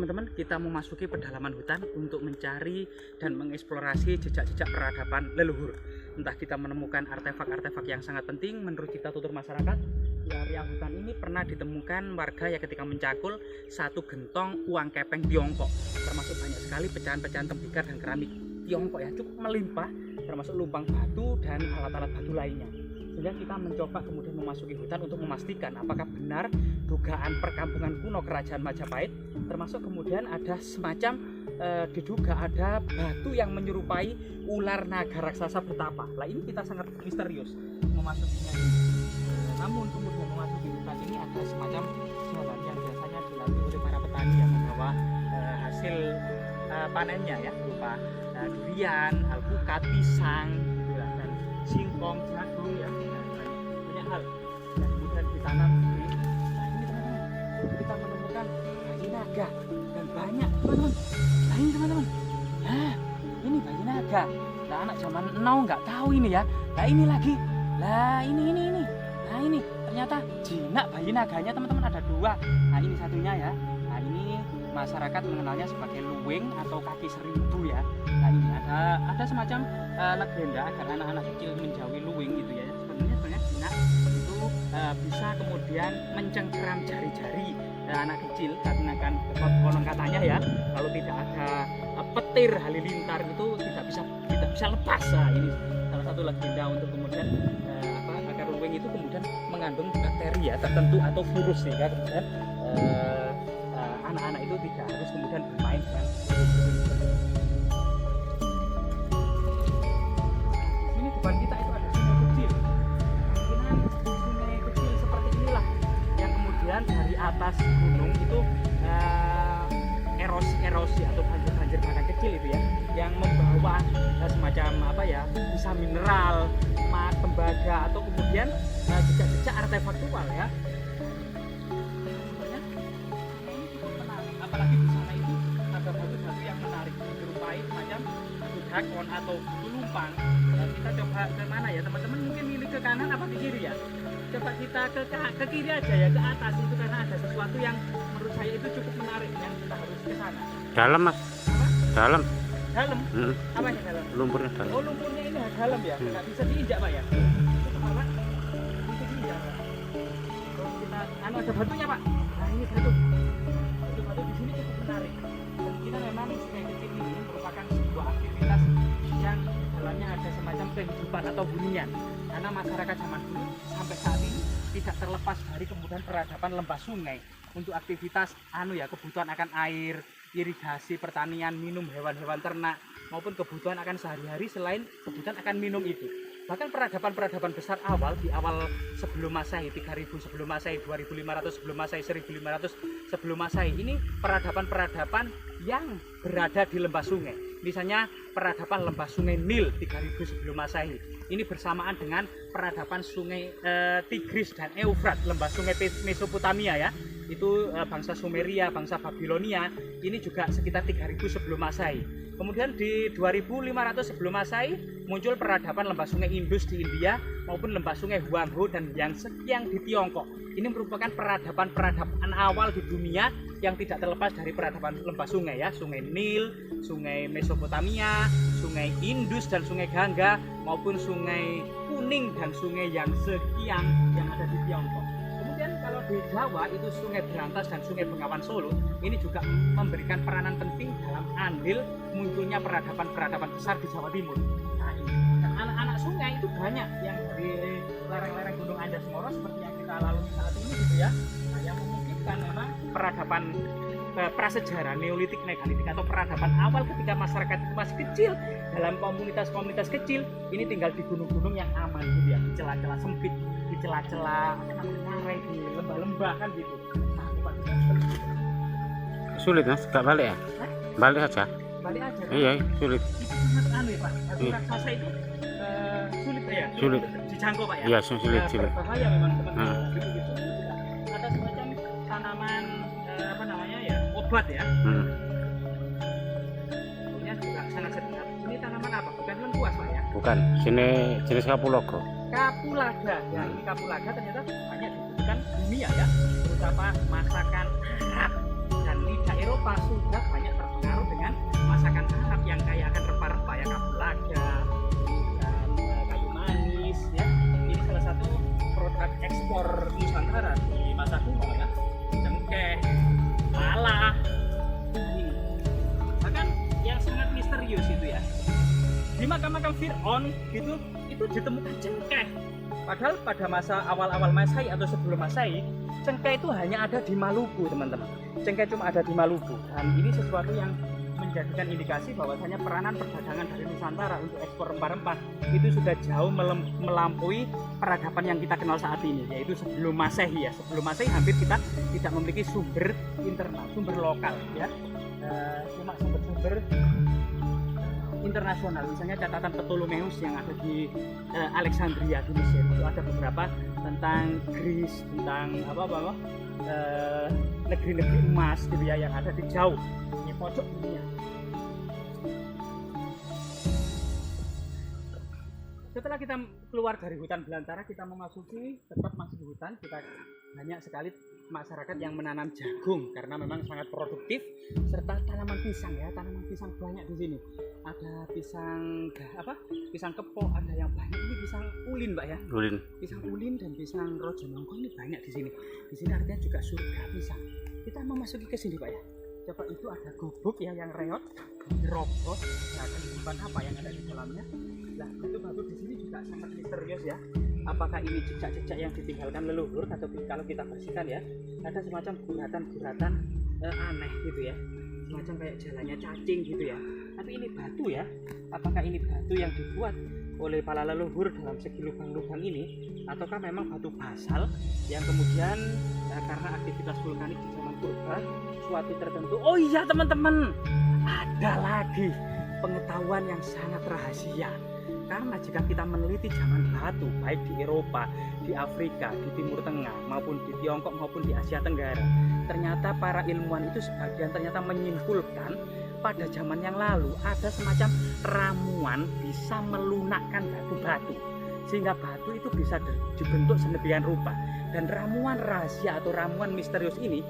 teman-teman, kita memasuki pedalaman hutan untuk mencari dan mengeksplorasi jejak-jejak peradaban leluhur. Entah kita menemukan artefak-artefak yang sangat penting menurut kita tutur masyarakat. Di area hutan ini pernah ditemukan warga yang ketika mencakul satu gentong uang kepeng Tiongkok, termasuk banyak sekali pecahan-pecahan tembikar dan keramik Tiongkok yang cukup melimpah, termasuk lumpang batu dan alat-alat batu lainnya. Sehingga kita mencoba kemudian memasuki hutan untuk memastikan apakah benar dugaan perkampungan kuno kerajaan Majapahit, termasuk kemudian ada semacam diduga ada batu yang menyerupai ular naga raksasa bertapa. Nah, ini kita sangat misterius memasukinya ini. Namun kemudian memasuki hutan ini ada semacam jalan yang biasanya dilalui oleh para petani yang membawa hasil panennya ya, berupa durian, alpukat, pisang, dan singkong, jagung ya, banyak hal yang kemudian ditanam di. Nah ini teman-teman, kita menemukan bayi naga dan banyak teman-teman. Nah ini teman-teman, nah ini bayi naga. Nah anak zaman now nggak tahu ini ya. Nah ini lagi, lah ini. Nah ini ternyata jinak bayi naganya teman-teman, ada dua. Nah ini satunya ya. Nah ini masyarakat mengenalnya sebagai luwing atau kaki seribu ya. Nah ini ada semacam legenda agar anak-anak kecil menjauhi luwing gitu ya. Sebenarnya jinak itu bisa kemudian mencengkeram jari-jari anak kecil, karena kan konon katanya ya, kalau tidak ada petir halilintar itu tidak bisa lepas. Nah ini salah satu legenda untuk kemudian agar luwing itu kemudian mengandung bakteri ya tertentu atau virus, sehingga kemudian anak-anak itu tidak harus kemudian bermain dengan ini. Depan kita itu ada sungai kecil. Kemungkinan sungai kecil seperti inilah yang kemudian dari atas gunung itu erosi atau banjir bandang kecil itu ya, yang membawa semacam apa ya, bisa mineral, emas, tembaga, atau kemudian jejak-jejak artefaktual ya. Apalagi di sana itu ada batu-batu yang menarik menyerupai macam drakon atau batu lumpang. Nah, kita coba ke mana ya teman-teman, mungkin milih ke kanan apa ke kiri ya? Coba kita ke kiri aja ya, ke atas itu, karena ada sesuatu yang menurut saya itu cukup menarik yang kita harus ke sana. Dalam mas? Apa? Dalam? Apa yang dalam? Lumpurnya dalam. Oh lumpurnya ini dalam ya? Nggak bisa diinjak pak ya? Coba pak, bisa diinjak pak. Terus kita, ada batunya pak. Nah ini batu di sini cukup menarik. Dan kita memang sungai kecil ini merupakan sebuah aktivitas yang dalamnya ada semacam kehidupan atau hunian. Karena masyarakat zaman dulu sampai saat ini tidak terlepas dari kemudian peradaban lembah sungai untuk aktivitas kebutuhan akan air, irigasi, pertanian, minum hewan-hewan ternak, maupun kebutuhan akan sehari-hari selain kebutuhan akan minum itu. Bahkan peradaban besar awal, di awal sebelum Masehi, 3000 sebelum Masehi, 2500 sebelum Masehi, 1500 sebelum Masehi, ini peradaban yang berada di lembah sungai. Misalnya peradaban lembah sungai Nil 3000 sebelum Masehi. Ini bersamaan dengan peradaban sungai Tigris dan Eufrat, lembah sungai Mesopotamia ya. Itu bangsa Sumeria, bangsa Babilonia, ini juga sekitar 3000 sebelum Masehi. Kemudian di 2500 sebelum Masehi muncul peradaban lembah sungai Indus di India maupun lembah sungai Huanghe dan Yangtze-kiang di Tiongkok. Ini merupakan peradaban awal di dunia yang tidak terlepas dari peradaban lembah sungai ya, sungai Nil, sungai Mesopotamia, sungai Indus dan sungai Gangga, maupun sungai Kuning dan sungai Yangtze-kiang yang ada di Tiongkok. Kemudian kalau di Jawa itu sungai Berantas dan sungai Bengawan Solo ini juga memberikan peranan penting dalam andil munculnya peradaban besar di Jawa Timur. Nah ini, dan anak-anak sungai itu banyak yang dari lereng-lereng Gunung Anjas-Moro seperti yang kita lalui saat ini gitu ya. Nah yang memungkinkan memang peradaban prasejarah Neolitik, Megalitik atau peradaban awal ketika masyarakat itu masih kecil dalam komunitas-komunitas kecil, ini tinggal di gunung-gunung yang aman gitu ya, di celah-celah sempit, di celah-celah ngarai, di lembah-lembah kan gitu. Nah, sulit mas, gak balik ya? Hah? Balik aja. Balik aja. Iya, sulit. Itu sangat ya pak. Batu raksasa itu sulit ya. Sulit. Dijangkau pak ya. Iya, sulit. Berbahaya memang teman-teman. Gitu. Ada semacam tanaman obat ya. Punya juga sangat sedap. Ini tanaman apa? Bukan lengkuas pak ya? Bukan. Sini jenis kapulaga. Kapulaga. Ya ini kapulaga ternyata banyak dibutuhkan dunia ya. Terutama masakan Arab dan cicak Eropa sudah banyak terpengaruh dengan masakan Arab yang kaya akan rempah-rempah ya, kapulaga, dan kayu manis ya. Ini salah satu produk ekspor Nusantara di masa kuno ya. Cengkeh, pala, ini. Bahkan yang sangat misterius itu ya. Di makam-makam Fir'aun gitu itu ditemukan cengkeh. Padahal pada masa awal-awal Masehi atau sebelum Masehi, cengkeh itu hanya ada di Maluku, teman-teman. Cengkeh cuma ada di Maluku. Dan ini sesuatu yang menjadikan indikasi bahwasanya peranan perdagangan dari Nusantara untuk ekspor rempah-rempah itu sudah jauh melampaui peradaban yang kita kenal saat ini, yaitu sebelum Masehi ya. Sebelum Masehi hampir kita tidak memiliki sumber internal, sumber lokal ya. Cuma sumber-sumber internasional, misalnya catatan Ptolemeus yang ada di Alexandria di Mesir itu ada beberapa tentang Greece, tentang negeri-negeri emas gitu ya yang ada di jauh di pojok dunia. Setelah kita keluar dari hutan belantara, kita memasuki, tetap masih di hutan, kita banyak sekali masyarakat yang menanam jagung karena memang sangat produktif, serta tanaman pisang ya, tanaman pisang banyak di sini. Ada pisang kepok, ada yang banyak ini pisang ulin, Mbak ya. Ulin. Pisang ulin dan pisang rojonongko ini banyak di sini. Di sini artinya juga surga pisang. Kita memasuki ke sini, Pak ya. Coba itu ada gubuk ya yang reot, robot. Nah, kehidupan apa yang ada di dalamnya? Nah, itu batu di sini juga sangat misterius ya. Apakah ini jejak-jejak yang ditinggalkan leluhur atau kalau kita bersihkan ya, ada semacam guratan-guratan aneh gitu ya, semacam kayak jalannya cacing gitu ya. Tapi ini batu ya, apakah ini batu yang dibuat oleh para leluhur dalam segi lubang-lubang ini, ataukah memang batu basal yang kemudian karena aktivitas vulkanik di zaman purba suatu tertentu. Oh iya teman-teman, ada lagi pengetahuan yang sangat rahasia. Karena jika kita meneliti zaman batu, baik di Eropa, di Afrika, di Timur Tengah, maupun di Tiongkok, maupun di Asia Tenggara, ternyata para ilmuwan itu sebagian ternyata menyimpulkan pada zaman yang lalu ada semacam ramuan bisa melunakkan batu-batu, sehingga batu itu bisa dibentuk sedemikian rupa. Dan ramuan rahasia atau ramuan misterius ini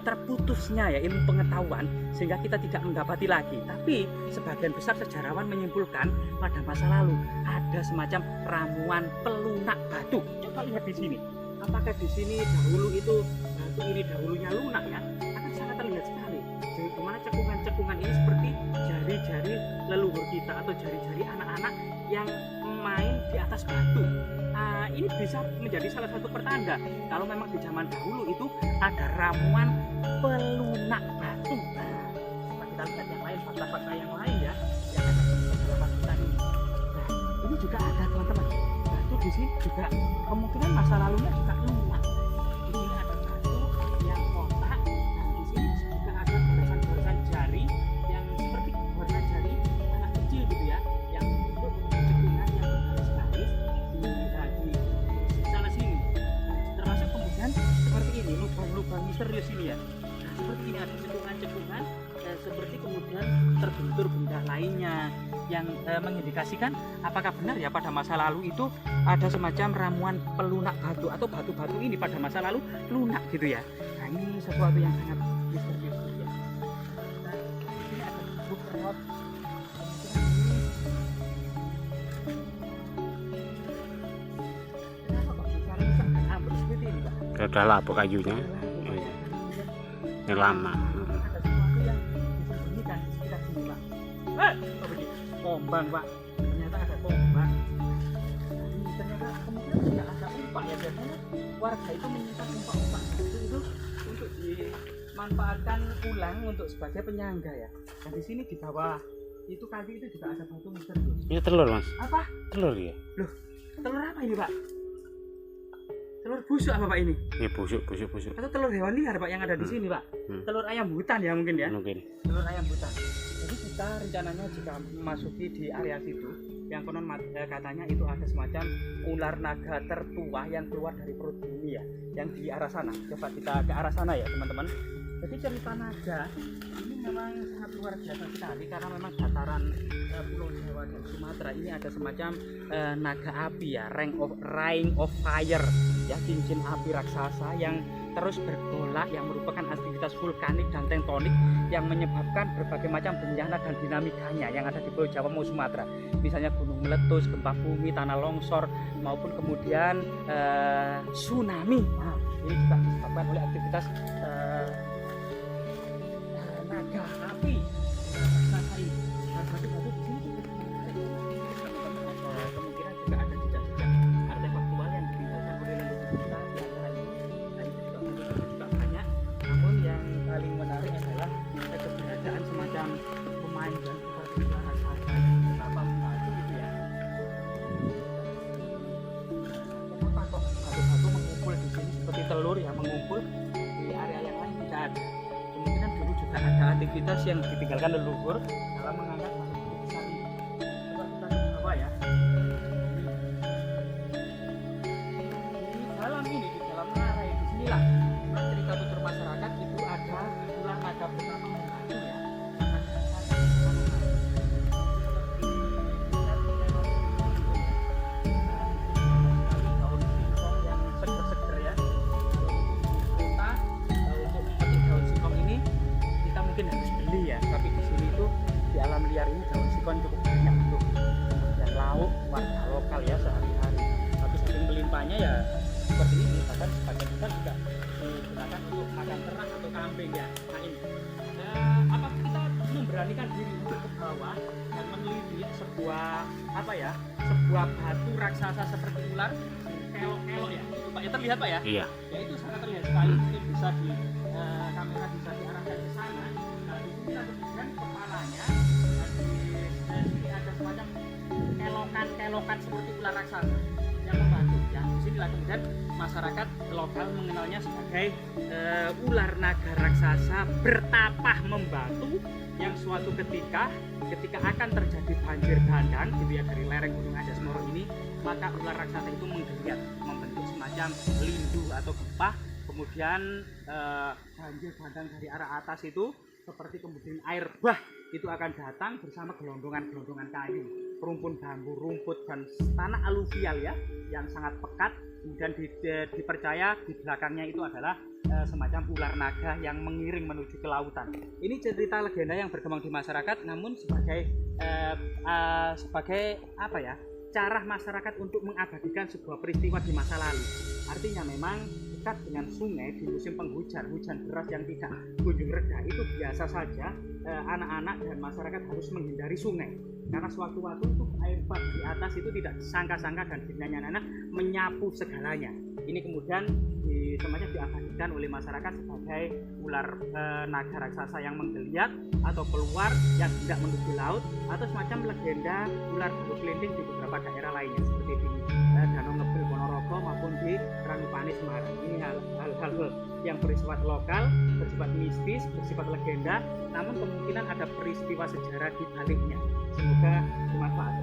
terputusnya ya ilmu pengetahuan sehingga kita tidak mendapati lagi. Tapi sebagian besar sejarawan menyimpulkan pada masa lalu ada semacam ramuan pelunak batu. Coba lihat di sini. Apakah di sini dahulu itu batu ini dahulunya lunak ya? Akan sangat terlihat sekali. Jadi dimana cekungan-cekungan ini seperti jari-jari leluhur kita atau jari-jari anak-anak yang main di atas batu. Ini bisa menjadi salah satu pertanda kalau memang di zaman dahulu itu ada ramuan pelunak batu. Coba kita lihat yang lain, fakta-fakta yang lain ya, yang ada di beberapa kita ini. Nah, ini juga ada teman-teman. Batu di sini juga kemungkinan masa lalunya juga lunak. Di sini ada batu yang kotak, dan di sini juga ada goresan-goresan jari yang seperti warna jari anak kecil gitu ya, yang untuk cekungan yang bergaris-garis di sana sini. Termasuk kemudian seperti ini lubang-lubang misterius ini ya. Nah, seperti ini ada cekungan-cekungan seperti kemudian terbentur benda lainnya yang mengindikasikan apakah benar ya pada masa lalu itu ada semacam ramuan pelunak batu atau batu-batu ini pada masa lalu lunak gitu ya. Nah, ini sesuatu yang sangat misterius ya. Nah, ini ada bubuk reot. Kenapa kok bisa rusak dan ambruk seperti ini, Pak? Udah lapu kayunya. Ini lama. Ada sesuatu yang disembunyikan di sekitar sini, Pak. Oh begini, tombang, Pak. Ternyata ada tombang. Nah, ini ternyata kemungkinan juga ada umpak ya. Biasanya warga itu menyimpan umpak-umpak itu untuk dimanfaatkan ulang untuk sebagai penyangga ya. Dan di sini di bawah itu kayu itu juga ada batu misterius. Ini telur mas. Apa? Telur ya. Loh, telur apa ini, Pak? Telur busuk apa, Pak ini? Ini busuk. Atau telur hewan liar, Pak, yang ada di sini, Pak? Telur ayam hutan ya mungkin ya? Mungkin. Telur ayam hutan. Jadi kita rencananya jika memasuki di area situ, yang konon katanya itu ada semacam ular naga tertua yang keluar dari perut bumi ya, yang di arah sana. Coba kita ke arah sana ya teman-teman. Jadi cerita naga ini memang sangat luar biasa sekali karena memang dataran Pulau Jawa dan Sumatera ini ada semacam naga api ya, ring of fire ya, cincin api raksasa yang terus bergolak yang merupakan aktivitas vulkanik dan tektonik yang menyebabkan berbagai macam bencana dan dinamikanya yang ada di Pulau Jawa maupun Sumatera. Misalnya gunung meletus, gempa bumi, tanah longsor, maupun kemudian tsunami. Nah, ini juga disebabkan oleh aktivitas naga api raksasa ini. Dan batu-batu di sini juga kemungkinan juga ada jejak-jejak artefaktual yang ditinggalkan oleh leluhur kita di antara ini. Nah, itu juga banyak. Namun yang paling menarik adalah keberadaan semacam pemain dan batu raksasa kenapa batu itu ya. Kenapa kok batu-batu mengumpul di sini seperti telur ya, mengumpul di area yang lain tidak ada. Kemungkinan dulu juga ada aktivitas yang ditinggalkan leluhur dalam mengangkat batu-batu besar ini. Coba kita ke bawah ya. Di dalam ngarai di sinilah cerita tutur masyarakat itu ada ular naga pertama membatu ya. Daun singkong yang seger-seger ya. Kita untuk memetik daun singkong ini kita mungkin harus beli ya, tapi di sini itu di alam liar ini daun singkong cukup banyak untuk kemudian lauk warga lokal ya sehari-hari. Tapi saking melimpahnya ya seperti ini, bahkan sebagian besar juga digunakan untuk makan ternak atau kambing ya. Nah ini apa kita memberanikan diri untuk ke bawah dan meneliti sebuah sebuah batu raksasa seperti ular kelok-kelok ya Pak ya, terlihat Pak ya? Iya. Ya itu sangat terlihat sekali, mungkin bisa di kamera bisa diarahkan ke sana. Nah di sini ada kemudian kepalanya, di sini ada semacam kelokan seperti ular raksasa yang membantu ya. Di sinilah kemudian masyarakat lokal mengenalnya sebagai ular naga raksasa bertapah membatu, yang suatu ketika akan terjadi banjir bandang gitu ya dari lereng Gunung Anjas-Moro ini, maka ular raksasa itu menggeliat membentuk semacam lindu atau gempa, kemudian banjir bandang dari arah atas itu seperti kemudian air bah itu akan datang bersama gelondongan-gelondongan kayu, rumpun bambu, rumput dan tanah aluvial ya yang sangat pekat. Kemudian dipercaya di belakangnya itu adalah semacam ular naga yang mengiring menuju ke lautan. Ini cerita legenda yang berkembang di masyarakat, namun sebagai apa ya, cara masyarakat untuk mengabadikan sebuah peristiwa di masa lalu. Artinya memang dekat dengan sungai di musim penghujan, hujan deras yang tidak kunjung reda, itu biasa saja anak-anak dan masyarakat harus menghindari sungai. Karena sewaktu-waktu itu air bah di atas itu tidak disangka-sangka dan anak menyapu segalanya. Ini kemudian semacam diabadikan oleh masyarakat sebagai ular naga raksasa yang menggeliat atau keluar yang tidak menuju laut, atau semacam legenda ular bulu kelinding di beberapa daerah lainnya seperti di Danau Ngebil Ponorogo maupun di Ranupane Semarang. Ini hal-hal yang bersifat lokal, bersifat mistis, bersifat legenda, namun kemungkinan ada peristiwa sejarah di baliknya. Semoga bermanfaat.